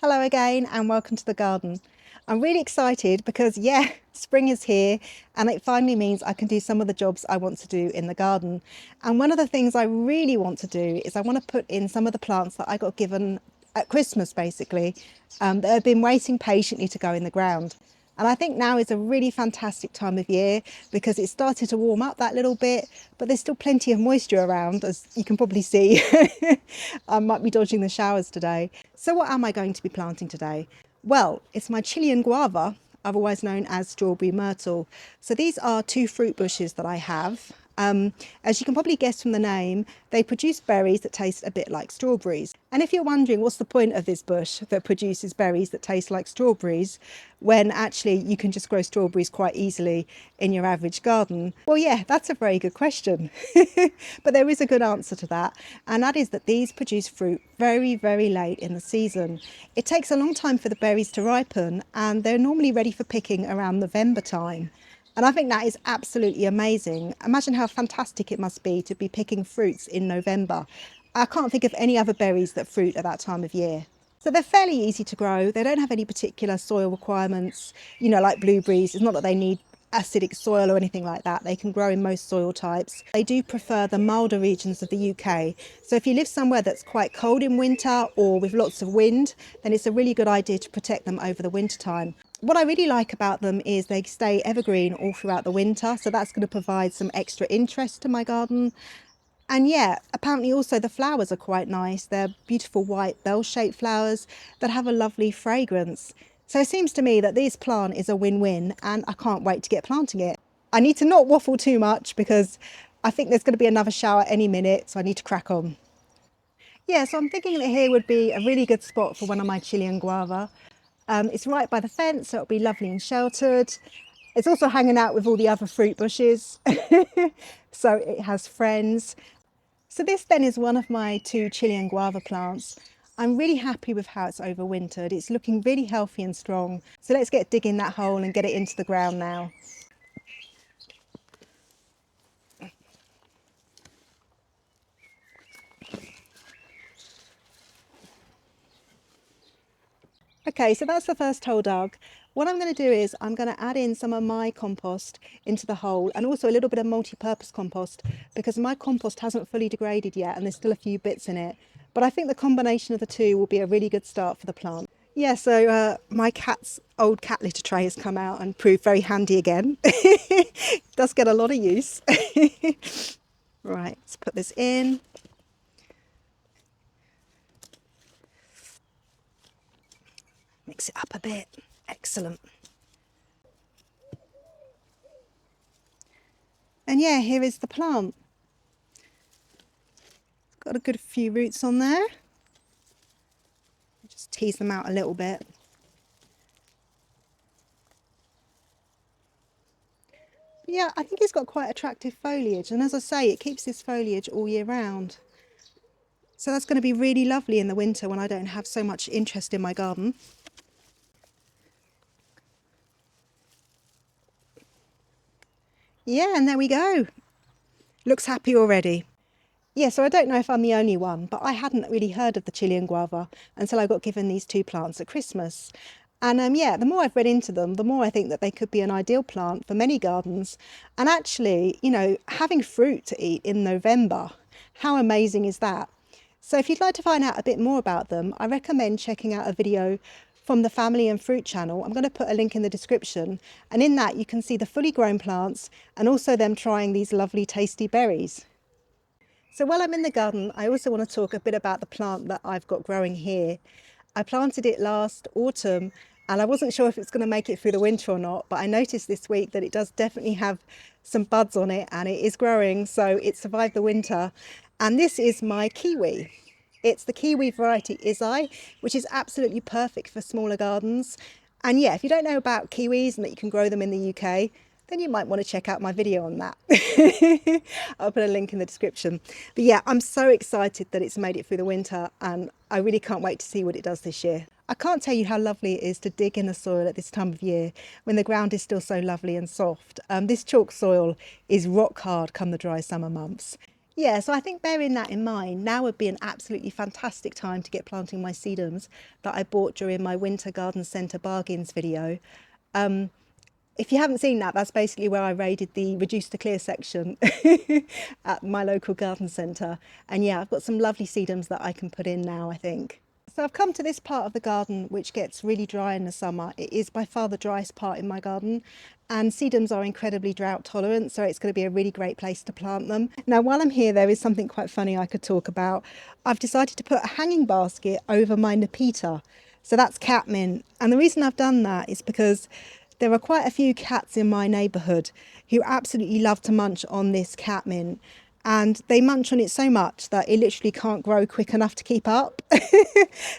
Hello again and welcome to the garden. I'm really excited because spring is here and it finally means I can do some of the jobs I want to do in the garden. And one of the things I really want to do is I want to put in some of the plants that I got given at Christmas basically, that have been waiting patiently to go in the ground. And I think now is a really fantastic time of year because it's started to warm up that little bit, but there's still plenty of moisture around, as you can probably see. I might be dodging the showers today. So what am I going to be planting today? Well, it's my Chilean guava, otherwise known as strawberry myrtle. So these are two fruit bushes that I have. As you can probably guess from the name, they produce berries that taste a bit like strawberries. And if you're wondering what's the point of this bush that produces berries that taste like strawberries, when actually you can just grow strawberries quite easily in your average garden? Well, yeah, that's a very good question. But there is a good answer to that, and that is that these produce fruit very, very late in the season. It takes a long time for the berries to ripen, and they're normally ready for picking around November time. And I think that is absolutely amazing. Imagine how fantastic it must be to be picking fruits in November. I can't think of any other berries that fruit at that time of year. So they're fairly easy to grow. They don't have any particular soil requirements, like blueberries. It's not that they need acidic soil or anything like that. They can grow in most soil types. They do prefer the milder regions of the UK. So if you live somewhere that's quite cold in winter or with lots of wind, then it's a really good idea to protect them over the winter time. What I really like about them is they stay evergreen all throughout the winter, so that's going to provide some extra interest to my garden. And yeah, apparently also the flowers are quite nice. They're beautiful white bell-shaped flowers that have a lovely fragrance. So it seems to me that this plant is a win-win and I can't wait to get planting it. I need to not waffle too much because I think there's going to be another shower any minute, so I need to crack on. Yeah, so I'm thinking that here would be a really good spot for one of my Chilean guava. It's right by the fence, so it'll be lovely and sheltered. It's also hanging out with all the other fruit bushes, so it has friends. So this then is one of my two Chilean guava plants. I'm really happy with how it's overwintered. It's looking really healthy and strong. So let's get digging that hole and get it into the ground now. Okay, so that's the first hole dug. What I'm going to do is I'm going to add in some of my compost into the hole and also a little bit of multi-purpose compost because my compost hasn't fully degraded yet and there's still a few bits in it. But I think the combination of the two will be a really good start for the plant. Yeah, so my cat's old cat litter tray has come out and proved very handy again. It does get a lot of use. Right, let's put this in. Mix it up a bit. Excellent. And yeah, here is the plant. Got a good few roots on there. Just tease them out a little bit. Yeah, I think it's got quite attractive foliage, and as I say, it keeps this foliage all year round. So that's going to be really lovely in the winter when I don't have so much interest in my garden. Yeah, and there we go. Looks happy already. Yeah, so I don't know if I'm the only one, but I hadn't really heard of the Chilean guava until I got given these two plants at Christmas. And yeah, the more I've read into them, the more I think that they could be an ideal plant for many gardens. And actually, having fruit to eat in November, how amazing is that? So if you'd like to find out a bit more about them, I recommend checking out a video from the Family and Fruit channel. I'm going to put a link in the description, and in that you can see the fully grown plants and also them trying these lovely tasty berries. So while I'm in the garden, I also want to talk a bit about the plant that I've got growing here. I planted it last autumn and I wasn't sure if it's going to make it through the winter or not, but I noticed this week that it does definitely have some buds on it and it is growing, so it survived the winter. And this is my kiwi. It's the Kiwi variety Ugni, which is absolutely perfect for smaller gardens. And yeah, if you don't know about kiwis and that you can grow them in the UK, then you might want to check out my video on that. I'll put a link in the description. But yeah, I'm so excited that it's made it through the winter and I really can't wait to see what it does this year. I can't tell you how lovely it is to dig in the soil at this time of year when the ground is still so lovely and soft. This chalk soil is rock hard come the dry summer months. Yeah, so I think bearing that in mind, now would be an absolutely fantastic time to get planting my sedums that I bought during my winter garden centre bargains video. Um, if you haven't seen that, that's basically where I raided the reduced to clear section at my local garden centre. And yeah, I've got some lovely sedums that I can put in now, I think. So I've come to this part of the garden which gets really dry in the summer. It is by far the driest part in my garden, and sedums are incredibly drought tolerant, so it's going to be a really great place to plant them. Now while I'm here, there is something quite funny I could talk about. I've decided to put a hanging basket over my Nepeta. So that's cat mint, and the reason I've done that is because there are quite a few cats in my neighbourhood who absolutely love to munch on this cat mint, and they munch on it so much that it literally can't grow quick enough to keep up.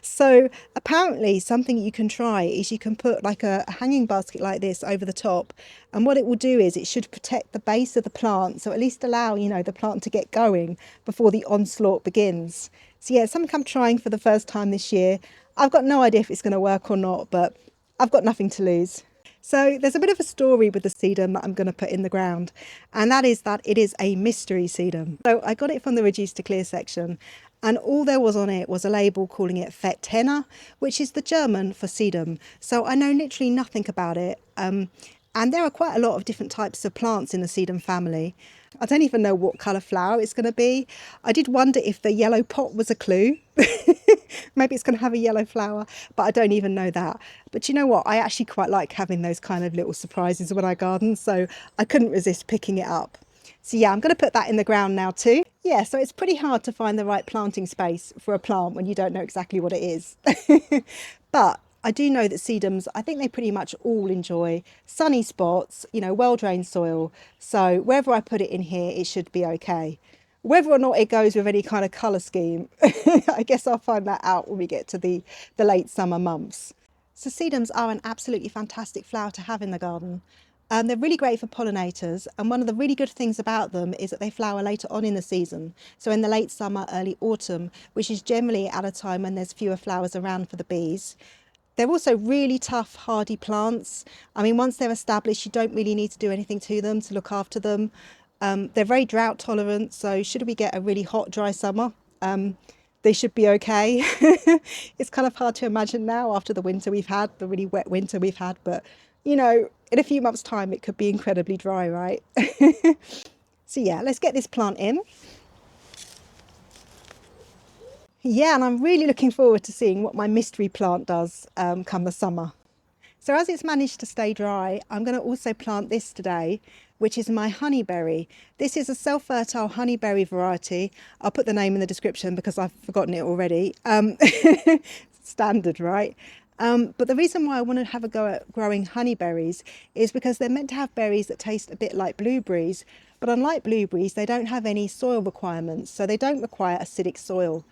So apparently something you can try is you can put like a hanging basket like this over the top, and what it will do is it should protect the base of the plant, so at least allow, you know, the plant to get going before the onslaught begins. So yeah, it's something I'm trying for the first time this year. I've got no idea if it's going to work or not, but I've got nothing to lose. So there's a bit of a story with the sedum that I'm going to put in the ground, and that is that it is a mystery sedum. So I got it from the reduced to clear section, and all there was on it was a label calling it Fettenna, which is the German for sedum. So I know literally nothing about it. And there are quite a lot of different types of plants in the sedum family. I don't even know what colour flower it's going to be. I did wonder if the yellow pot was a clue. Maybe it's going to have a yellow flower, but I don't even know that. But you know what? I actually quite like having those kind of little surprises when I garden, so I couldn't resist picking it up. So yeah, I'm going to put that in the ground now too. Yeah, so it's pretty hard to find the right planting space for a plant when you don't know exactly what it is. But I do know that sedums, I think they pretty much all enjoy sunny spots, you know, well-drained soil. So wherever I put it in here, it should be okay. Whether or not it goes with any kind of colour scheme, I guess I'll find that out when we get to the late summer months. So sedums are an absolutely fantastic flower to have in the garden. They're really great for pollinators, and one of the really good things about them is that they flower later on in the season, so in the late summer, early autumn, which is generally at a time when there's fewer flowers around for the bees. They're also really tough, hardy plants. I mean, once they're established, you don't really need to do anything to them to look after them. They're very drought tolerant, so should we get a really hot, dry summer, they should be okay. It's kind of hard to imagine now after the winter we've had, the really wet winter we've had, but you know, in a few months' time, it could be incredibly dry, right? So yeah, let's get this plant in. Yeah, and I'm really looking forward to seeing what my mystery plant does come the summer. So as it's managed to stay dry, I'm going to also plant this today, which is my honeyberry. This is a self-fertile honeyberry variety. I'll put the name in the description because I've forgotten it already. Standard, right? But the reason why I want to have a go at growing honeyberries is because they're meant to have berries that taste a bit like blueberries, but unlike blueberries, they don't have any soil requirements, so they don't require acidic soil.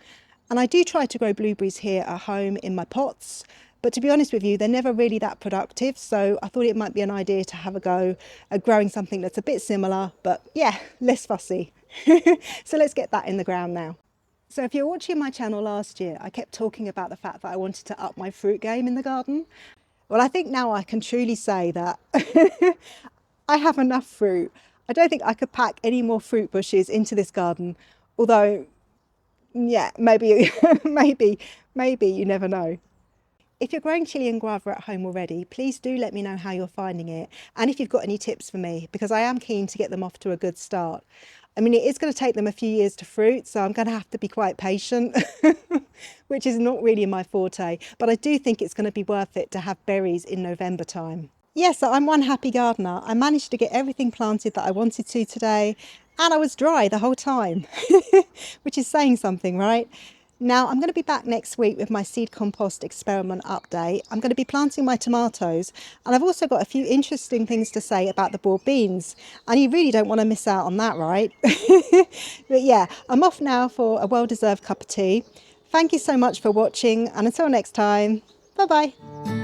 And I do try to grow blueberries here at home in my pots, but to be honest with you, they're never really that productive, so I thought it might be an idea to have a go at growing something that's a bit similar, but yeah, less fussy. So let's get that in the ground now. So if you're watching my channel last year, I kept talking about the fact that I wanted to up my fruit game in the garden. Well, I think now I can truly say that I have enough fruit. I don't think I could pack any more fruit bushes into this garden, although, yeah, maybe, maybe, you never know. If you're growing Chilean guava at home already, please do let me know how you're finding it, and if you've got any tips for me, because I am keen to get them off to a good start. I mean, it is going to take them a few years to fruit, so I'm going to have to be quite patient, which is not really my forte, but I do think it's going to be worth it to have berries in November time. Yeah, so I'm one happy gardener. I managed to get everything planted that I wanted to today, and I was dry the whole time, which is saying something, right? Now, I'm going to be back next week with my seed compost experiment update. I'm going to be planting my tomatoes, and I've also got a few interesting things to say about the board beans, and you really don't want to miss out on that, right? But yeah, I'm off now for a well-deserved cup of tea. Thank you so much for watching, and until next time, bye-bye.